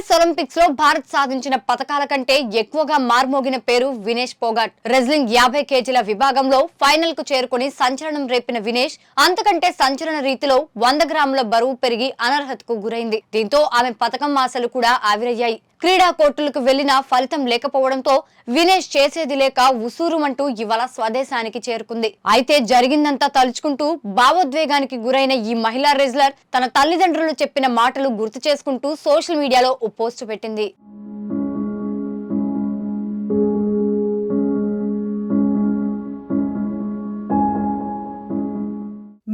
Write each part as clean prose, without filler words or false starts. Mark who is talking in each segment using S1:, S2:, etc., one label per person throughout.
S1: Paris Olympics లో భారత్ సాధించిన పతకాల కంటే ఎక్కువగా మార్మోగిన పేరు వినేష్ పోగాట్. రెజ్లింగ్ 50 కేజీల విభాగంలో ఫైనల్ కు చేరుకుని సంచలనం రేపిన వినేష్ అంతకంటే సంచలన రీతిలో 100 గ్రాముల బరువు పెరిగి అనర్హతకు గురైంది. దీంతో ఆమె పతకం ఆశలు కూడా ఆవిరయ్యాయి. క్రీడా కోర్టులకు వెళ్లినా ఫలితం లేకపోవడంతో వినేష్ చేసేది లేక ఉసూరుమంటూ ఇవాళ స్వదేశానికి చేరుకుంది. అయితే జరిగిందంతా తలుచుకుంటూ భావోద్వేగానికి గురైన ఈ మహిళా రెజ్లర్ తన తల్లిదండ్రులు చెప్పిన మాటలు గుర్తు చేసుకుంటూ సోషల్ మీడియాలో ఓ పోస్ట్ పెట్టింది.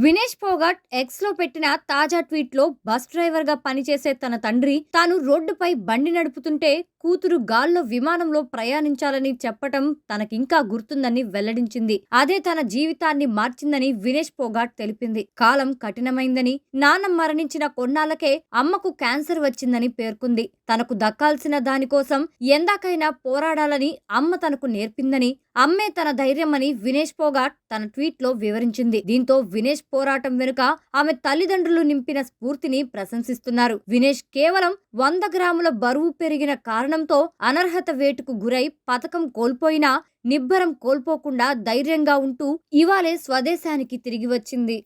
S2: వినేష్ పోగాట్ ఎక్స్ లో పెట్టిన తాజా ట్వీట్ లో బస్ డ్రైవర్ గా పనిచేసే తన తండ్రి తాను రోడ్డుపై బండి నడుపుతుంటే కూతురు గాల్లో విమానంలో ప్రయాణించాలని చెప్పటం తనకింకా గుర్తుందని వెల్లడించింది. అదే తన జీవితాన్ని మార్చిందని వినేష్ పోగాట్ తెలిపింది. కాలం కఠినమైందని, నాన్న మరణించిన కొన్నాళ్లకే అమ్మకు క్యాన్సర్ వచ్చిందని పేర్కొంది. తనకు దక్కాల్సిన దానికోసం ఎందాకైనా పోరాడాలని అమ్మ తనకు నేర్పిందని, అమ్మే తన ధైర్యమని వినేష్ పోగాట్ తన ట్వీట్ లో వివరించింది. దీంతో వినేష్ పోరాటం వెనుక ఆమె తల్లిదండ్రులు నింపిన స్ఫూర్తిని ప్రశంసిస్తున్నారు. వినేష్ కేవలం 100 గ్రాముల బరువు పెరిగిన కారణంతో అనర్హత వేటుకు గురై పతకం కోల్పోయినా నిబ్బరం కోల్పోకుండా ధైర్యంగా ఉంటూ ఇవాళే స్వదేశానికి తిరిగి వచ్చింది.